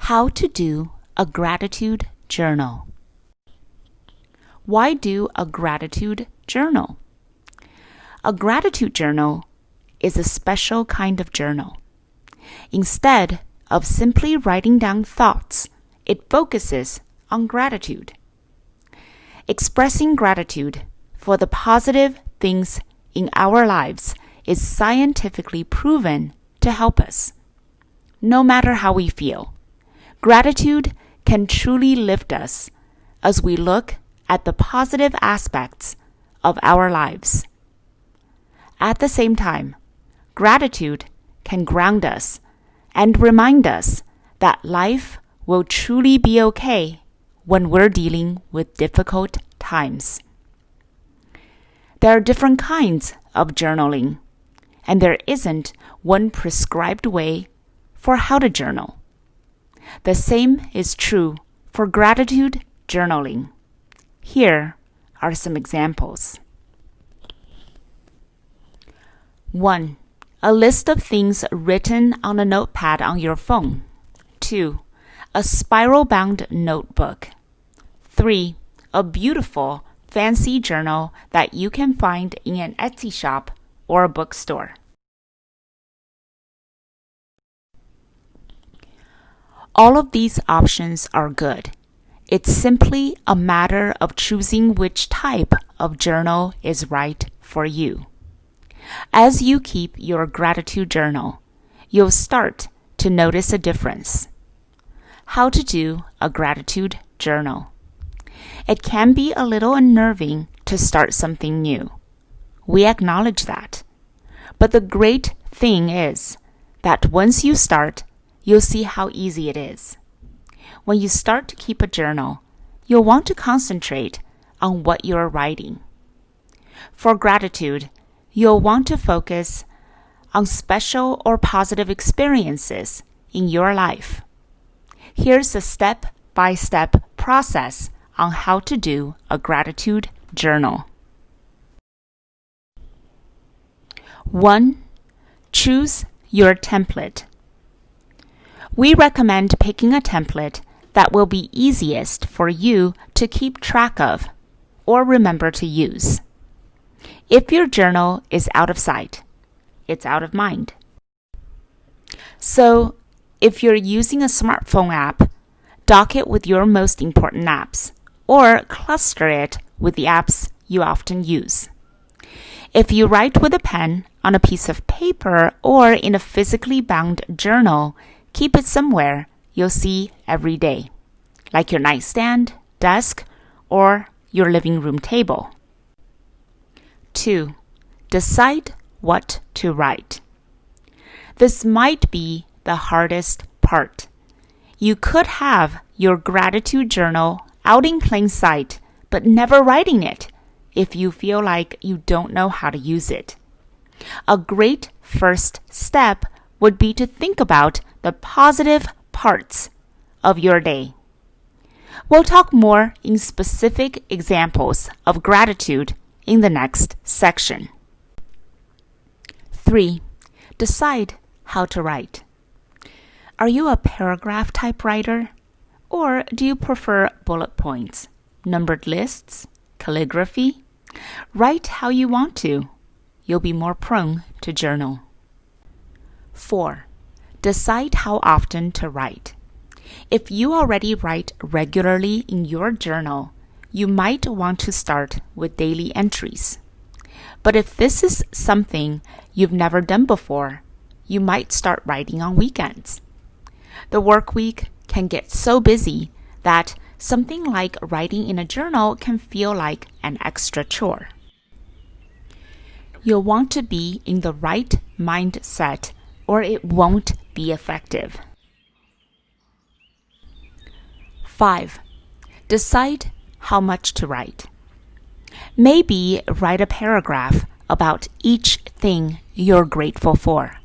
How to do a gratitude journal. Why do a gratitude journal? A gratitude journal is a special kind of journal. Instead of simply writing down thoughts, it focuses on gratitude. Expressing gratitude for the positive things in our lives is scientifically proven to help us. No matter how we feel, gratitude can truly lift us as we look at the positive aspects of our lives. At the same time, gratitude can ground us and remind us that life will truly be okay when we're dealing with difficult times. There are different kinds of journaling, and there isn't one prescribed way for how to journal. The same is true for gratitude journaling. Here are some examples. 1. A list of things written on a notepad on your phone. 2. A spiral-bound notebook. 3. A beautiful, fancy journal that you can find in an Etsy shop or a bookstore. All of these options are good. It's simply a matter of choosing which type of journal is right for you. As you keep your gratitude journal, you'll start to notice a difference. How to do a gratitude journal. It can be a little unnerving to start something new. We acknowledge that. But the great thing is that once you start, you'll see how easy it is. When you start to keep a journal, you'll want to concentrate on what you're writing. For gratitude, you'll want to focus on special or positive experiences in your life. Here's a step-by-step process on how to do a gratitude journal. 1. Choose your template. We recommend picking a template that will be easiest for you to keep track of or remember to use. If your journal is out of sight, it's out of mind. So, if you're using a smartphone app, dock it with your most important apps, or cluster it with the apps you often use. If you write with a pen on a piece of paper or in a physically bound journal, keep it somewhere you'll see every day, like your nightstand, desk, or your living room table. 2. Decide what to write. This might be the hardest part. You could have your gratitude journal out in plain sight, but never writing it if you feel like you don't know how to use it. A great first step would be to think about the positive parts of your day. We'll talk more in specific examples of gratitude in the next section. 3. Decide how to write. Are you a paragraph type writer? Or do you prefer bullet points, numbered lists, calligraphy? Write how you want to. You'll be more prone to journal. 4. Decide how often to write. If you already write regularly in your journal, you might want to start with daily entries. But if this is something you've never done before, you might start writing on weekends. The work week can get so busy that something like writing in a journal can feel like an extra chore. You'll want to be in the right mindset or it won't be effective. 5. Decide how much to write. Maybe write a paragraph about each thing you're grateful for,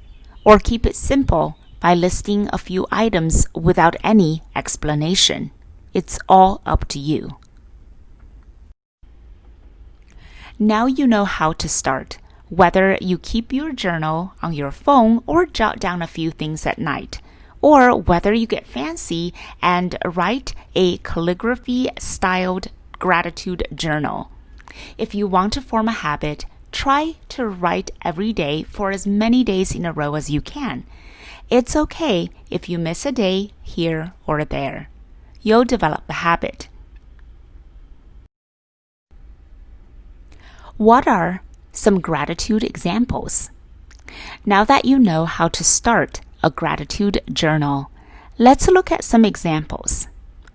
or keep it simple by listing a few items without any explanation. It's all up to you. Now you know how to start, whether you keep your journal on your phone or jot down a few things at night, or whether you get fancy and write a calligraphy-styled gratitude journal. If you want to form a habit, try to write every day for as many days in a row as you can. It's okay if you miss a day here or there. You'll develop the habit. What are some gratitude examples? Now that you know how to start a gratitude journal, let's look at some examples.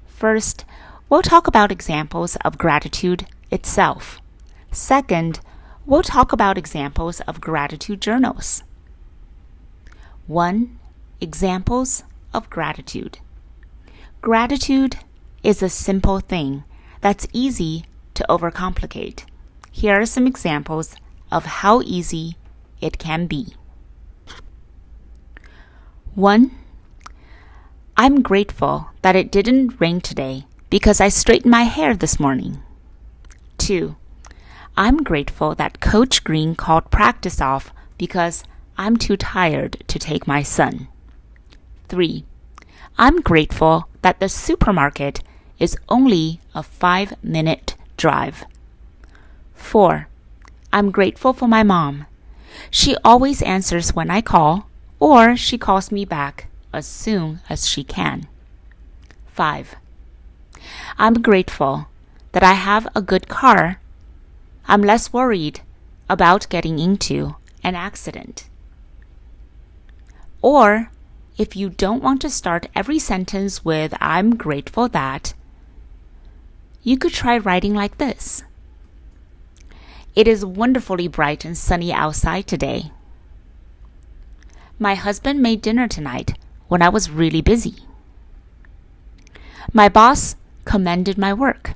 First, we'll talk about examples of gratitude itself. Second, we'll talk about examples of gratitude journals. 1. Examples of gratitude. Gratitude is a simple thing that's easy to overcomplicate. Here are some examples of how easy it can be. 1. I'm grateful that it didn't rain today because I straightened my hair this morning. 2. I'm grateful that Coach Green called practice off because I'm too tired to take my son. 3. I'm grateful that the supermarket is only a 5-minute drive. 4. I'm grateful for my mom. She always answers when I call, or she calls me back as soon as she can. 5. I'm grateful that I have a good car. I'm less worried about getting into an accident. Or, if you don't want to start every sentence with I'm grateful that, you could try writing like this. It is wonderfully bright and sunny outside today. My husband made dinner tonight when I was really busy. My boss commended my work.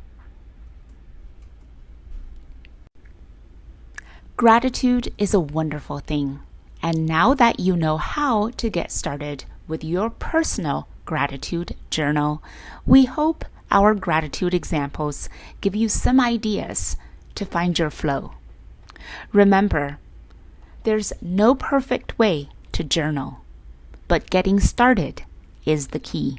Gratitude is a wonderful thing. And now that you know how to get started with your personal gratitude journal, we hope our gratitude examples give you some ideas to find your flow. Remember, there's no perfect way to journal, but getting started is the key.